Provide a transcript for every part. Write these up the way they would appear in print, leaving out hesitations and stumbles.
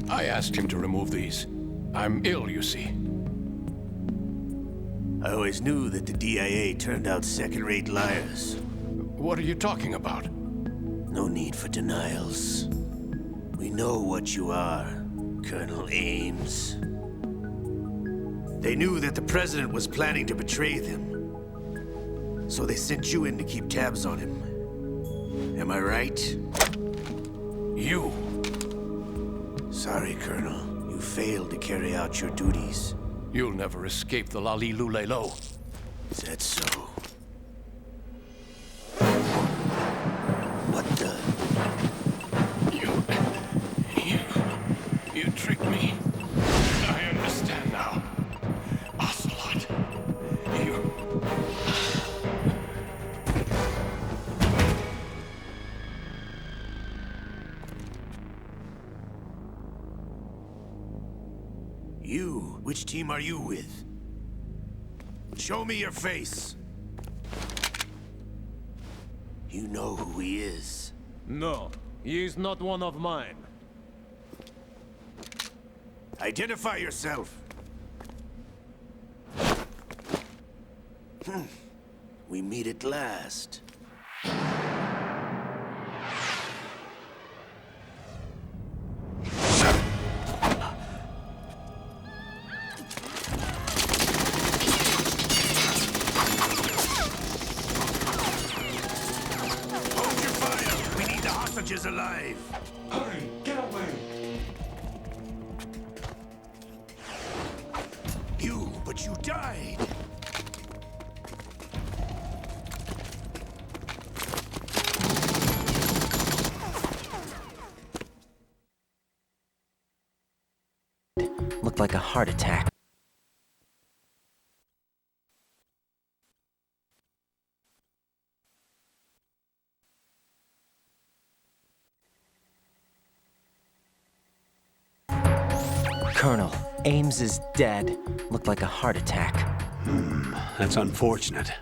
I asked him to remove these. I'm ill, you see. I always knew that the DIA turned out second-rate liars. What are you talking about? No need for denials. We know what you are, Colonel Ames. They knew that the president was planning to betray them. So they sent you in to keep tabs on him. Am I right? You? Sorry, Colonel. You failed to carry out your duties. You'll never escape the Lali-Lulelo. Is that so? What the? You tricked me. I understand now. Ocelot. You? Which team are you with? Show me your face. You know who he is. No, he is not one of mine. Identify yourself. We meet at last. Is alive. Hurry, get away! But you died. Looked like a heart attack. Colonel, Ames is dead. Looked like a heart attack. That's unfortunate.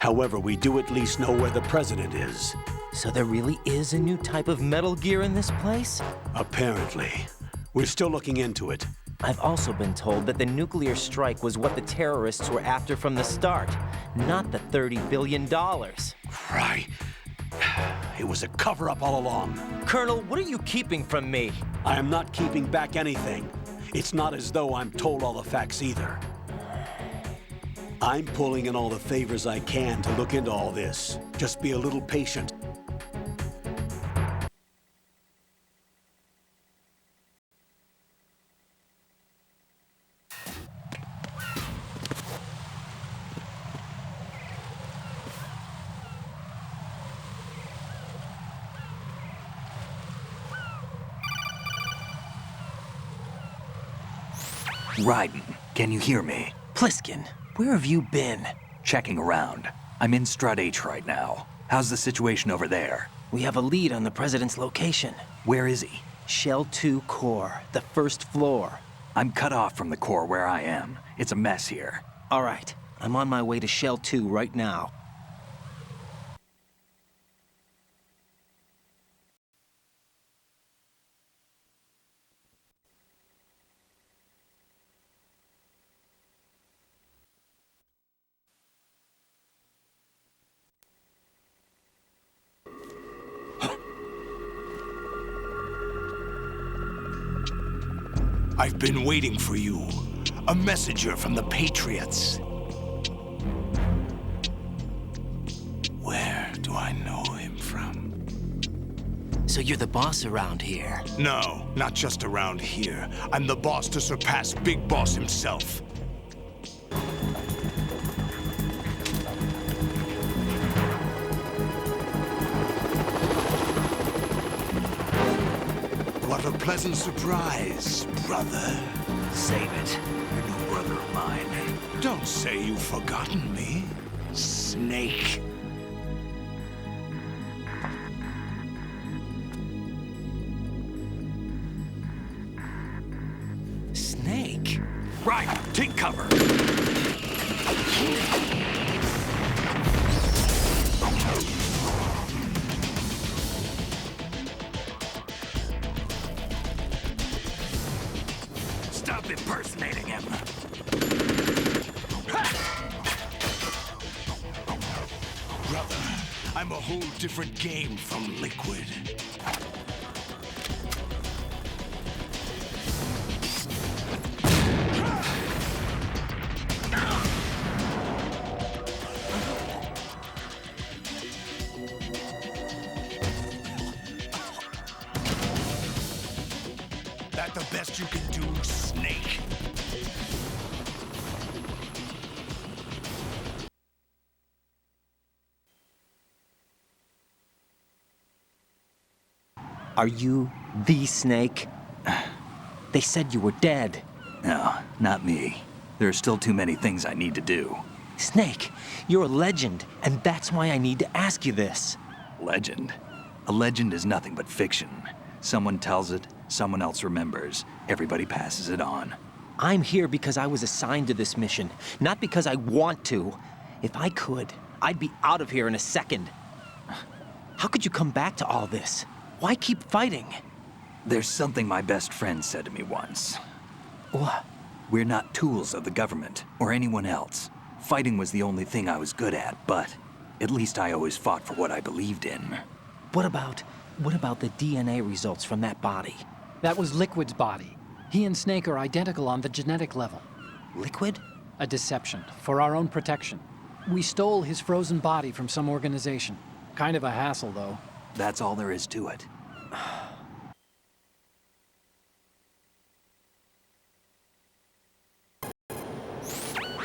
However, we do at least know where the president is. So there really is a new type of Metal Gear in this place? Apparently. We're still looking into it. I've also been told that the nuclear strike was what the terrorists were after from the start, not the $30 billion. Right. It was a cover-up all along. Colonel, what are you keeping from me? I am not keeping back anything. It's not as though I'm told all the facts either. I'm pulling in all the favors I can to look into all this. Just be a little patient. Raiden, can you hear me? Pliskin, where have you been? Checking around. I'm in Strut H right now. How's the situation over there? We have a lead on the president's location. Where is he? Shell 2 core, the first floor. I'm cut off from the core where I am. It's a mess here. All right, I'm on my way to Shell 2 right now. I've been waiting for you. A messenger from the Patriots. Where do I know him from? So you're the boss around here? No, not just around here. I'm the boss to surpass Big Boss himself. What a pleasant surprise, brother. Save it. You're no brother of mine. Don't say you've forgotten me, Snake. Snake? Right, take cover. Stop impersonating him. Brother, I'm a whole different game from Liquid. That the best you can do, Snake? Are you the Snake? They said you were dead. No, not me. There are still too many things I need to do. Snake, you're a legend, and that's why I need to ask you this. Legend? A legend is nothing but fiction. Someone tells it, someone else remembers. Everybody passes it on. I'm here because I was assigned to this mission, not because I want to. If I could, I'd be out of here in a second. How could you come back to all this? Why keep fighting? There's something my best friend said to me once. What? We're not tools of the government or anyone else. Fighting was the only thing I was good at, but at least I always fought for what I believed in. What about the DNA results from that body? That was Liquid's body. He and Snake are identical on the genetic level. Liquid? A deception, for our own protection. We stole his frozen body from some organization. Kind of a hassle, though. That's all there is to it.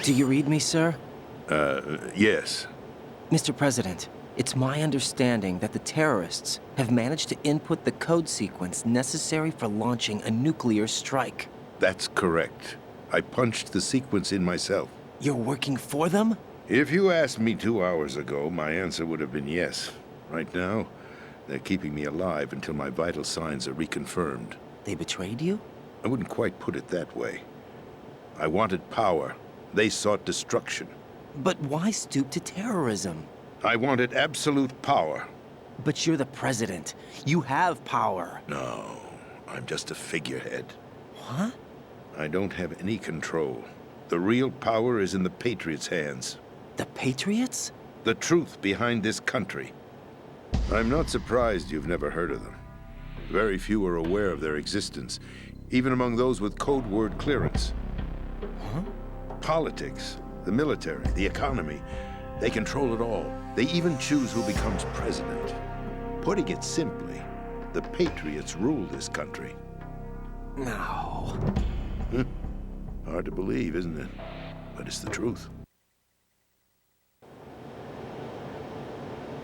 Do you read me, sir? Yes. Mr. President, it's my understanding that the terrorists have managed to input the code sequence necessary for launching a nuclear strike. That's correct. I punched the sequence in myself. You're working for them? If you asked me 2 hours ago, my answer would have been yes. Right now, they're keeping me alive until my vital signs are reconfirmed. They betrayed you? I wouldn't quite put it that way. I wanted power. They sought destruction. But why stoop to terrorism? I wanted absolute power. But you're the president. You have power. No, I'm just a figurehead. What? I don't have any control. The real power is in the Patriots' hands. The Patriots? The truth behind this country. I'm not surprised you've never heard of them. Very few are aware of their existence, even among those with code word clearance. Huh? Politics, the military, the economy, they control it all. They even choose who becomes president. Putting it simply, the Patriots rule this country. No. Hard to believe, isn't it? But it's the truth.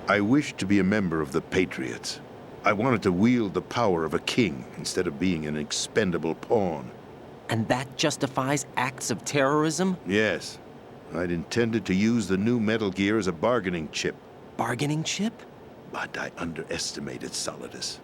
I wished to be a member of the Patriots. I wanted to wield the power of a king instead of being an expendable pawn. And that justifies acts of terrorism? Yes. I'd intended to use the new Metal Gear as a bargaining chip. Bargaining chip? But I underestimated Solidus.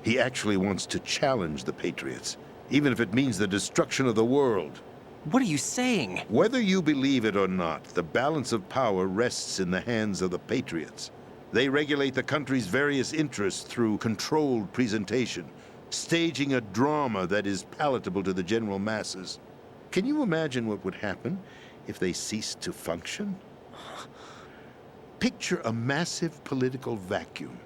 He actually wants to challenge the Patriots, even if it means the destruction of the world. What are you saying? Whether you believe it or not, the balance of power rests in the hands of the Patriots. They regulate the country's various interests through controlled presentation, staging a drama that is palatable to the general masses. Can you imagine what would happen if they ceased to function? Picture a massive political vacuum,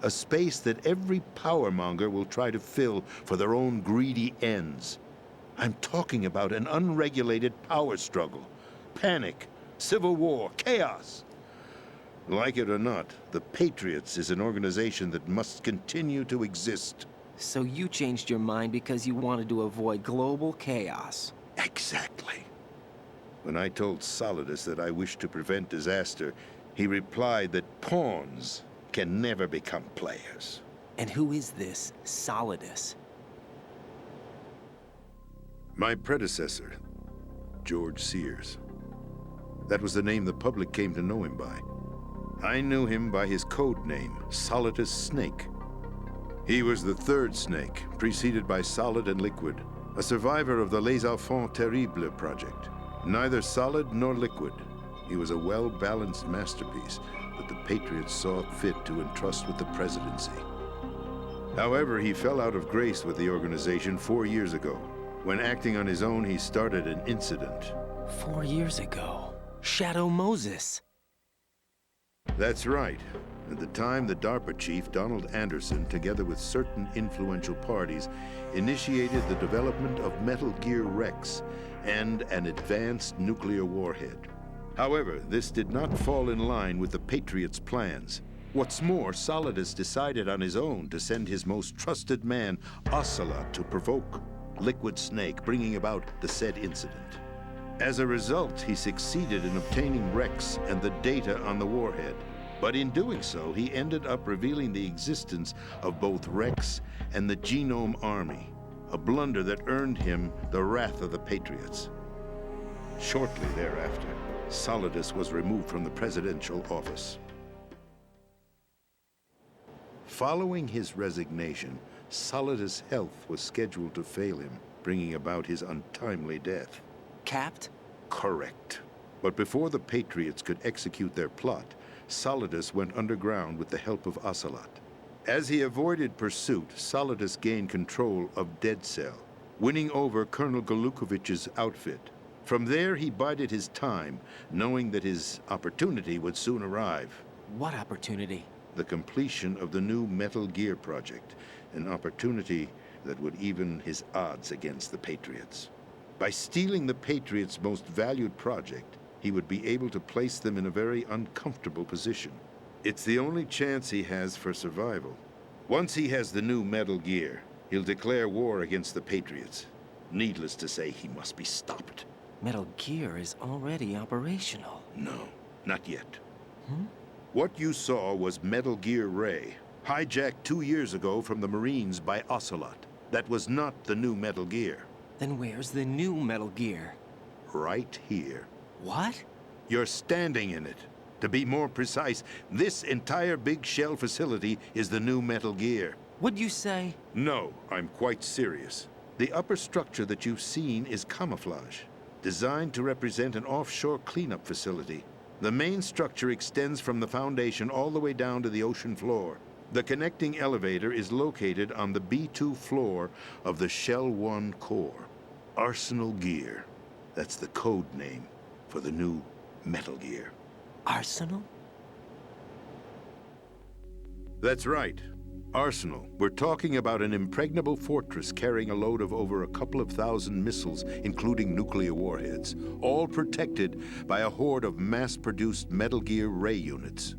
a space that every powermonger will try to fill for their own greedy ends. I'm talking about an unregulated power struggle, panic, civil war, chaos. Like it or not, the Patriots is an organization that must continue to exist. So you changed your mind because you wanted to avoid global chaos. Exactly. When I told Solidus that I wished to prevent disaster, he replied that pawns can never become players. And who is this Solidus? My predecessor, George Sears. That was the name the public came to know him by. I knew him by his code name, Solidus Snake. He was the third Snake, preceded by Solid and Liquid, a survivor of the Les Enfants Terribles project. Neither Solid nor Liquid. He was a well-balanced masterpiece that the Patriots saw fit to entrust with the presidency. However, he fell out of grace with the organization 4 years ago. When acting on his own, he started an incident. 4 years ago. Shadow Moses. That's right. At the time, the DARPA chief, Donald Anderson, together with certain influential parties, initiated the development of Metal Gear Rex and an advanced nuclear warhead. However, this did not fall in line with the Patriots' plans. What's more, Solidus decided on his own to send his most trusted man, Ocelot, to provoke Liquid Snake, bringing about the said incident. As a result, he succeeded in obtaining Rex and the data on the warhead. But in doing so, he ended up revealing the existence of both Rex and the Genome Army, a blunder that earned him the wrath of the Patriots. Shortly thereafter, Solidus was removed from the presidential office. Following his resignation, Solidus' health was scheduled to fail him, bringing about his untimely death. Capped? Correct. But before the Patriots could execute their plot, Solidus went underground with the help of Ocelot. As he avoided pursuit, Solidus gained control of Dead Cell, winning over Colonel Golukovich's outfit. From there, he bided his time, knowing that his opportunity would soon arrive. What opportunity? The completion of the new Metal Gear project, an opportunity that would even his odds against the Patriots. By stealing the Patriots' most valued project, he would be able to place them in a very uncomfortable position. It's the only chance he has for survival. Once he has the new Metal Gear, he'll declare war against the Patriots. Needless to say, he must be stopped. Metal Gear is already operational. No, not yet. What you saw was Metal Gear Ray, hijacked 2 years ago from the Marines by Ocelot. That was not the new Metal Gear. Then where's the new Metal Gear? Right here. What? You're standing in it. To be more precise, this entire big shell facility is the new Metal Gear. What'd you say? No, I'm quite serious. The upper structure that you've seen is camouflage, designed to represent an offshore cleanup facility. The main structure extends from the foundation all the way down to the ocean floor. The connecting elevator is located on the B2 floor of the Shell 1 core. Arsenal Gear. That's the code name for the new Metal Gear. Arsenal? That's right. Arsenal. We're talking about an impregnable fortress carrying a load of over a couple of thousand missiles, including nuclear warheads, all protected by a horde of mass-produced Metal Gear Ray units.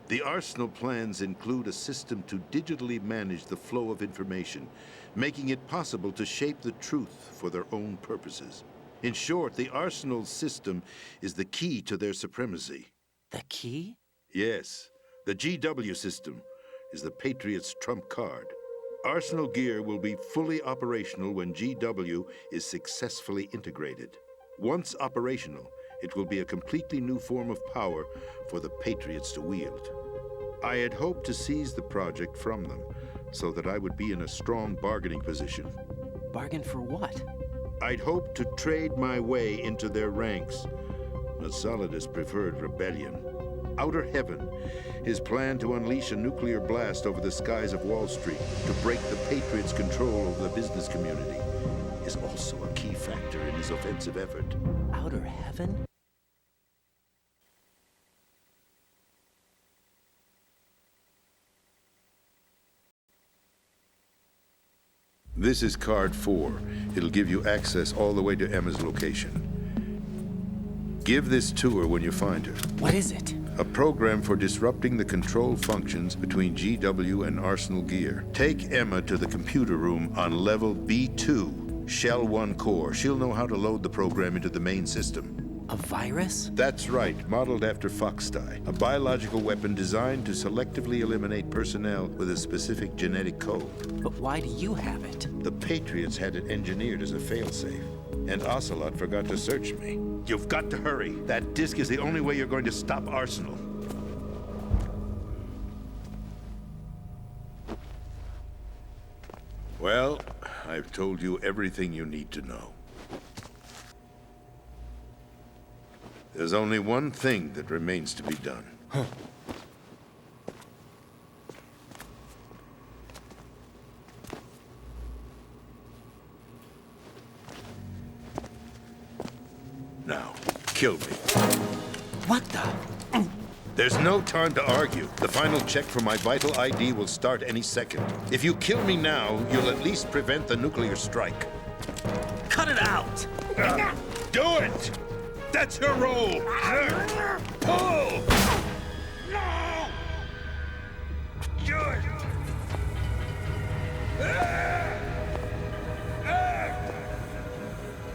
The Arsenal plans include a system to digitally manage the flow of information, making it possible to shape the truth for their own purposes. In short, the Arsenal system is the key to their supremacy. The key? Yes. The GW system is the Patriots' trump card. Arsenal Gear will be fully operational when GW is successfully integrated. Once operational, it will be a completely new form of power for the Patriots to wield. I had hoped to seize the project from them, so that I would be in a strong bargaining position. Bargain for what? I'd hoped to trade my way into their ranks, but Solidus preferred rebellion. Outer Heaven, his plan to unleash a nuclear blast over the skies of Wall Street to break the Patriots' control over the business community, is also a key factor in his offensive effort. Outer Heaven? This is Card 4. It'll give you access all the way to Emma's location. Give this to her when you find her. What is it? A program for disrupting the control functions between GW and Arsenal Gear. Take Emma to the computer room on level B2, Shell 1 core. She'll know how to load the program into the main system. A virus? That's right, modeled after Foxdie, a biological weapon designed to selectively eliminate personnel with a specific genetic code. But why do you have it? The Patriots had it engineered as a failsafe, and Ocelot forgot to search me. You've got to hurry. That disk is the only way you're going to stop Arsenal. Well, I've told you everything you need to know. There's only one thing that remains to be done. Now, kill me. What the? There's no time to argue. The final check for my vital ID will start any second. If you kill me now, you'll at least prevent the nuclear strike. Cut it out! Do it! That's your role! Pull! No! Do it!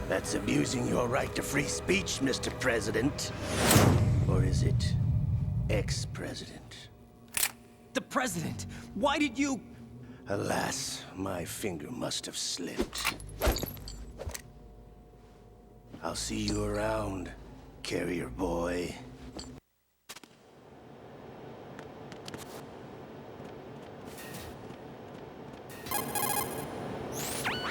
That's abusing your right to free speech, Mr. President. Or is it ex-president? The president! Why did you... Alas, my finger must have slipped. I'll see you around, carrier boy.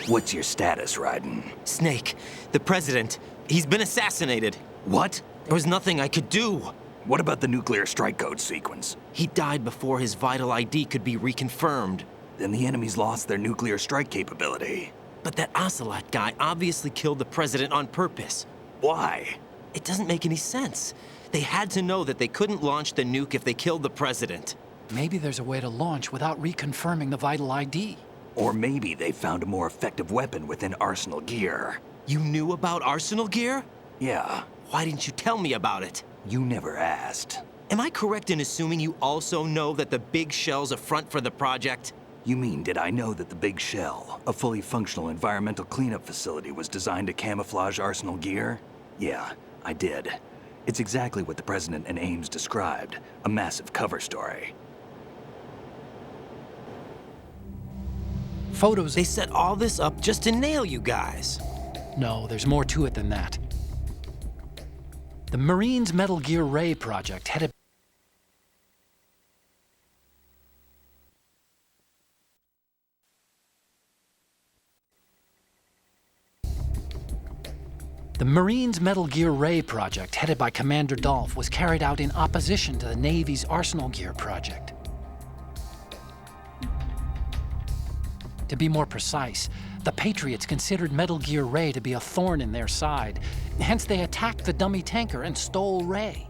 What's your status, Raiden? Snake, the president, he's been assassinated. What? There was nothing I could do. What about the nuclear strike code sequence? He died before his vital ID could be reconfirmed. Then the enemy's lost their nuclear strike capability. But that Ocelot guy obviously killed the president on purpose. Why? It doesn't make any sense. They had to know that they couldn't launch the nuke if they killed the president. Maybe there's a way to launch without reconfirming the vital ID. Or maybe they found a more effective weapon within Arsenal gear. You knew about Arsenal gear? Yeah, Why didn't you tell me about it? you never asked. Am I correct in assuming you also know that the big shell's a front for the project? You mean, did I know that the Big Shell, a fully functional environmental cleanup facility, was designed to camouflage Arsenal gear? Yeah, I did. It's exactly what the President and Ames described, a massive cover story. Photos... They set all this up just to nail you guys. No, there's more to it than that. The Marines' Metal Gear Ray project headed... The Marines' Metal Gear Ray project, headed by Commander Dolph, was carried out in opposition to the Navy's Arsenal Gear project. To be more precise, the Patriots considered Metal Gear Ray to be a thorn in their side. Hence, they attacked the dummy tanker and stole Ray.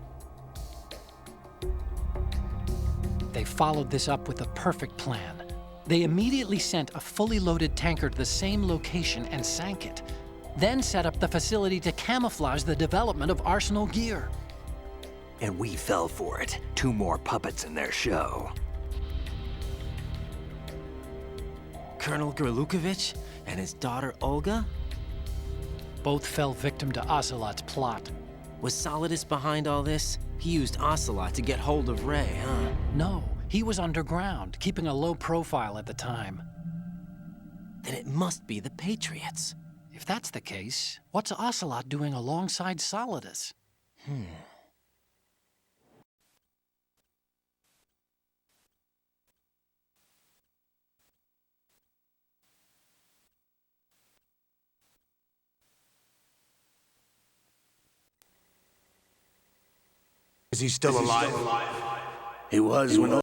They followed this up with a perfect plan. They immediately sent a fully loaded tanker to the same location and sank it. Then set up the facility to camouflage the development of Arsenal gear. And we fell for it. 2 more puppets in their show. Colonel Gerlukovich and his daughter Olga? Both fell victim to Ocelot's plot. Was Solidus behind all this? He used Ocelot to get hold of Ray, huh? No, he was underground, keeping a low profile at the time. Then it must be the Patriots. If that's the case, what's Ocelot doing alongside Solidus? Is he still alive? He was when...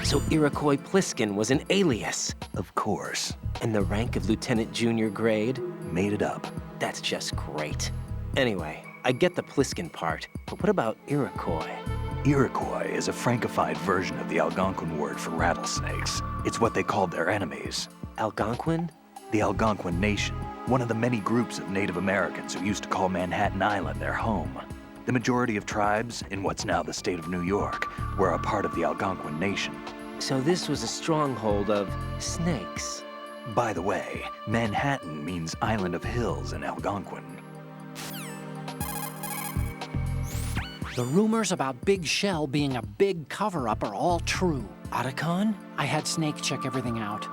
So Iroquois Pliskin was an alias. Of course. And the rank of Lieutenant Junior grade? Made it up. That's just great. Anyway, I get the Pliskin part, but what about Iroquois? Iroquois is a Frankified version of the Algonquin word for rattlesnakes. It's what they called their enemies. Algonquin? The Algonquin Nation, one of the many groups of Native Americans who used to call Manhattan Island their home. The majority of tribes, in what's now the state of New York, were a part of the Algonquin Nation. So this was a stronghold of snakes. By the way, Manhattan means Island of Hills in Algonquin. The rumors about Big Shell being a big cover-up are all true. Otacon? I had Snake check everything out.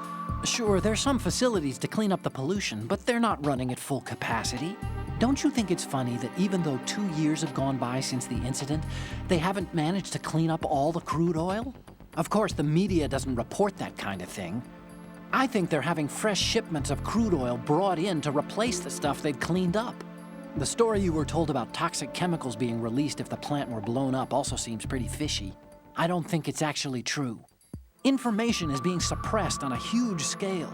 Sure, there's some facilities to clean up the pollution, but they're not running at full capacity. Don't you think it's funny that even though 2 years have gone by since the incident, they haven't managed to clean up all the crude oil? Of course, the media doesn't report that kind of thing. I think they're having fresh shipments of crude oil brought in to replace the stuff they'd cleaned up. The story you were told about toxic chemicals being released if the plant were blown up also seems pretty fishy. I don't think it's actually true. Information is being suppressed on a huge scale.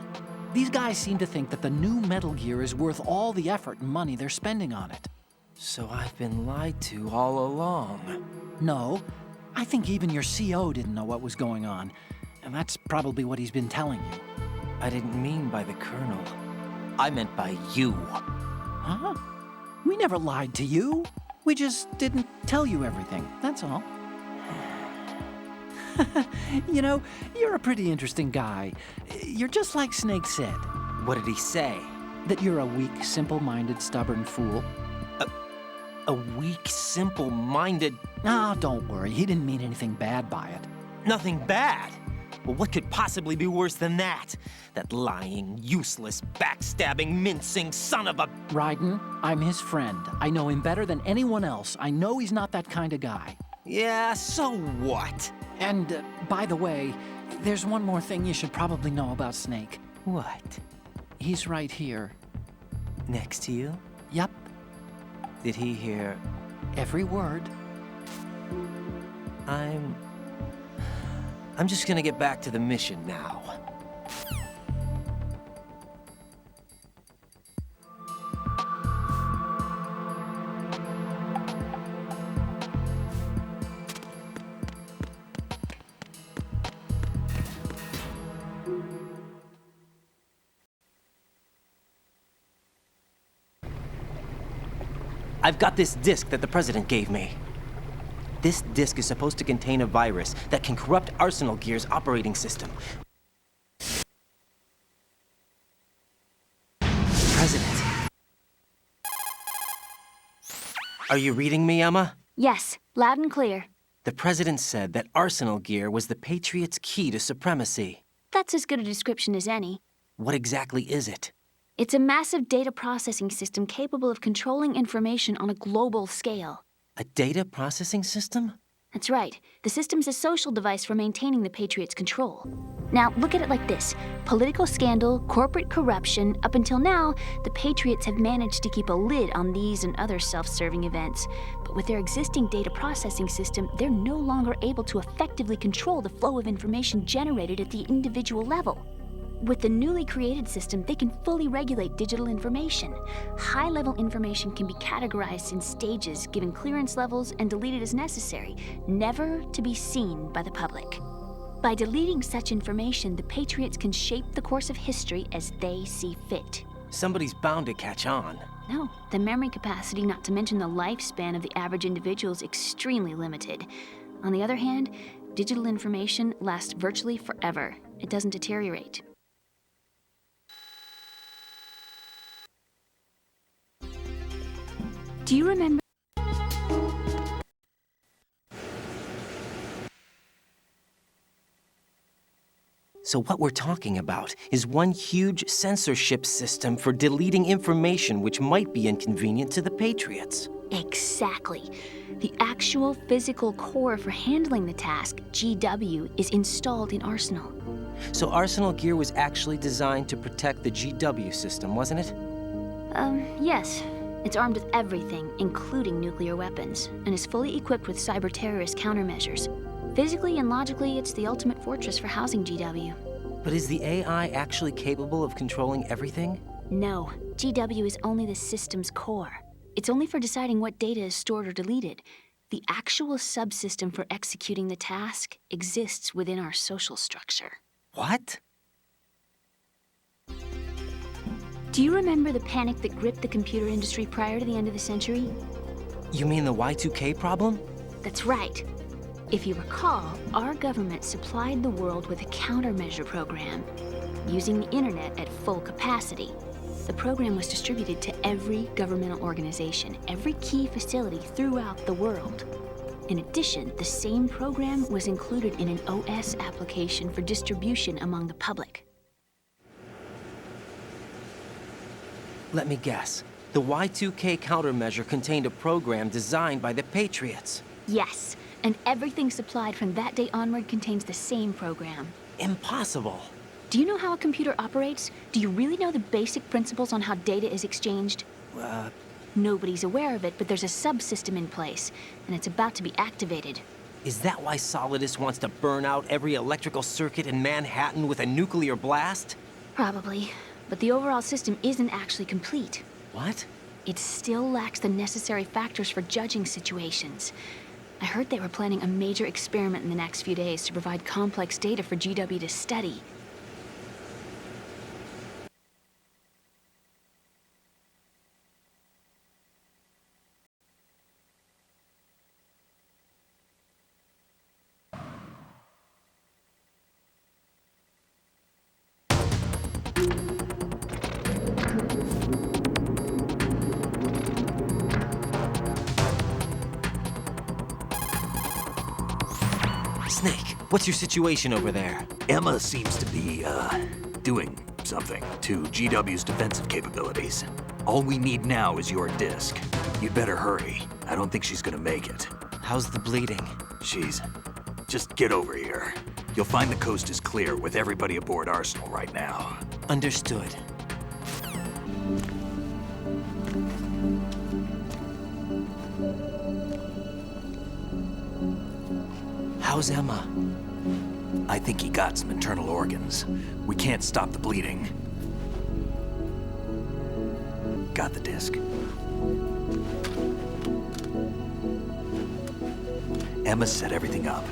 These guys seem to think that the new Metal Gear is worth all the effort and money they're spending on it. So I've been lied to all along. No, I think even your CO didn't know what was going on. And that's probably what he's been telling you. I didn't mean by the Colonel. I meant by you. Huh? We never lied to you. We just didn't tell you everything, that's all. You know, you're a pretty interesting guy. You're just like Snake said. What did he say? That you're a weak, simple-minded, stubborn fool. A weak, simple-minded... Ah, don't worry. He didn't mean anything bad by it. Nothing bad? Well, what could possibly be worse than that? That lying, useless, backstabbing, mincing son of a... Raiden, I'm his friend. I know him better than anyone else. I know he's not that kind of guy. Yeah, so what? And, by the way, there's one more thing you should probably know about Snake. What? He's right here. Next to you? Yup. Did he hear... every word? I'm just gonna get back to the mission now. I've got this disk that the President gave me. This disk is supposed to contain a virus that can corrupt Arsenal Gear's operating system. President. Are you reading me, Emma? Yes, loud and clear. The President said that Arsenal Gear was the Patriots' key to supremacy. That's as good a description as any. What exactly is it? It's a massive data processing system capable of controlling information on a global scale. A data processing system? That's right. The system's a social device for maintaining the Patriots' control. Now, look at it like this. Political scandal, corporate corruption. Up until now, the Patriots have managed to keep a lid on these and other self-serving events. But with their existing data processing system, they're no longer able to effectively control the flow of information generated at the individual level. With the newly created system, they can fully regulate digital information. High-level information can be categorized in stages, given clearance levels, and deleted as necessary, never to be seen by the public. By deleting such information, the Patriots can shape the course of history as they see fit. Somebody's bound to catch on. No, the memory capacity, not to mention the lifespan of the average individual, is extremely limited. On the other hand, digital information lasts virtually forever. It doesn't deteriorate. Do you remember? So what we're talking about is one huge censorship system for deleting information which might be inconvenient to the Patriots. Exactly. The actual physical core for handling the task, GW, is installed in Arsenal. So Arsenal Gear was actually designed to protect the GW system, wasn't it? Yes. It's armed with everything, including nuclear weapons, and is fully equipped with cyber-terrorist countermeasures. Physically and logically, it's the ultimate fortress for housing GW. But is the AI actually capable of controlling everything? No. GW is only the system's core. It's only for deciding what data is stored or deleted. The actual subsystem for executing the task exists within our social structure. What? Do you remember the panic that gripped the computer industry prior to the end of the century? You mean the Y2K problem? That's right. If you recall, our government supplied the world with a countermeasure program, using the internet at full capacity. The program was distributed to every governmental organization, every key facility throughout the world. In addition, the same program was included in an OS application for distribution among the public. Let me guess. The Y2K countermeasure contained a program designed by the Patriots. Yes, and everything supplied from that day onward contains the same program. Impossible. Do you know how a computer operates? Do you really know the basic principles on how data is exchanged? Nobody's aware of it, but there's a subsystem in place, and it's about to be activated. Is that why Solidus wants to burn out every electrical circuit in Manhattan with a nuclear blast? Probably. But the overall system isn't actually complete. What? It still lacks the necessary factors for judging situations. I heard they were planning a major experiment in the next few days to provide complex data for GW to study. Snake, what's your situation over there? Emma seems to be, doing something to GW's defensive capabilities. All we need now is your disc. You'd better hurry. I don't think she's gonna make it. How's the bleeding? Just get over here. You'll find the coast is clear with everybody aboard Arsenal right now. Understood. How's Emma? I think he got some internal organs. We can't stop the bleeding. Got the disc. Emma set everything up.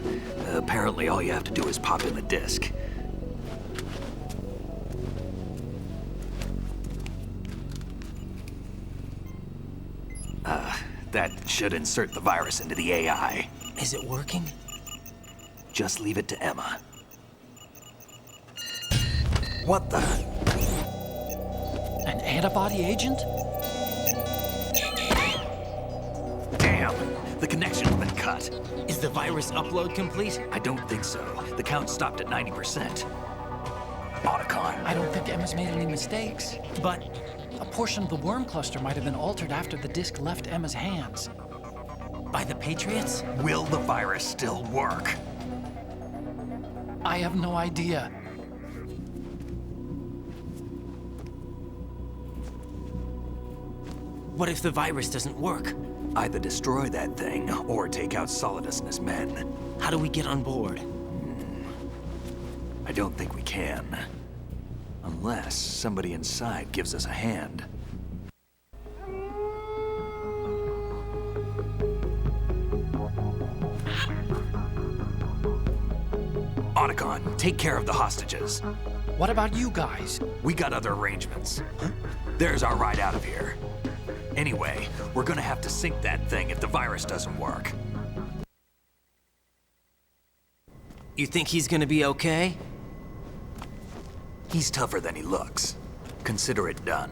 Apparently all you have to do is pop in the disc. That should insert the virus into the AI. Is it working? Just leave it to Emma. What the? An antibody agent? Damn! The connection's been cut. Is the virus upload complete? I don't think so. The count stopped at 90%. Otacon. I don't think Emma's made any mistakes. But A portion of the worm cluster might have been altered after the disc left Emma's hands. by the Patriots? Will the virus still work? I have no idea. What if the virus doesn't work? Either destroy that thing, or take out Solidus and his men. How do we get on board? I don't think we can. Unless somebody inside gives us a hand. Otacon, take care of the hostages. What about you guys? We got other arrangements. There's our ride out of here. Anyway, we're gonna have to sink that thing if the virus doesn't work. You think he's gonna be okay? He's tougher than he looks. Consider it done.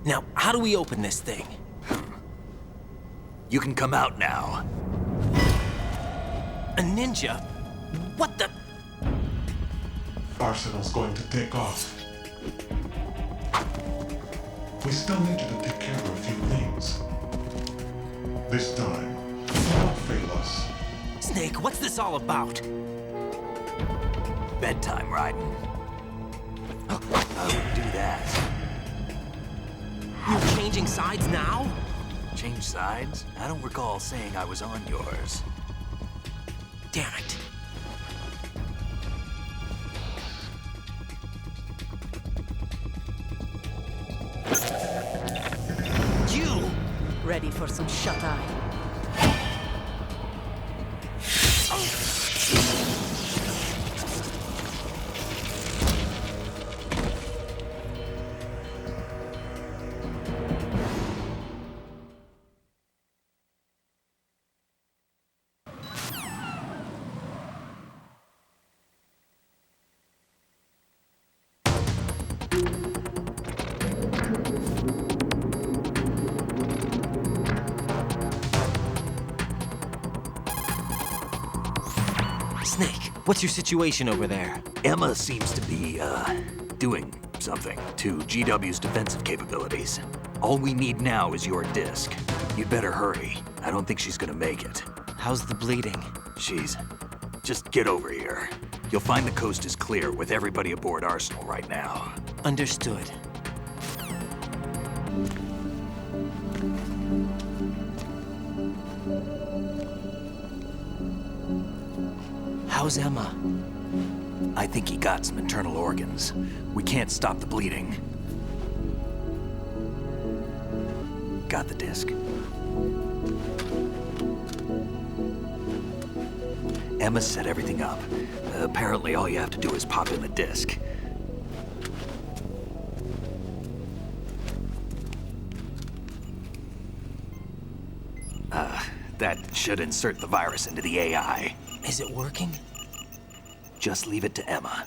Now, how do we open this thing? You can come out now. A ninja? What the? Arsenal's going to take off. We still need you to take care of a few things. This time, don't fail us. Snake, what's this all about? Bedtime riding. I wouldn't do that. You're changing sides now? Change sides? I don't recall saying I was on yours. Damn it. You! Ready for some shut-eye? Snake, what's your situation over there? Emma seems to be, doing something to GW's defensive capabilities. All we need now is your disc. You'd better hurry. I don't think she's gonna make it. How's the bleeding? Just get over here. You'll find the coast is clear with everybody aboard Arsenal right now. Understood. How's Emma? I think he got some internal organs. We can't stop the bleeding. Got the disc. Emma set everything up. Apparently all you have to do is pop in the disc. That should insert the virus into the AI. Is it working? Just leave it to Emma.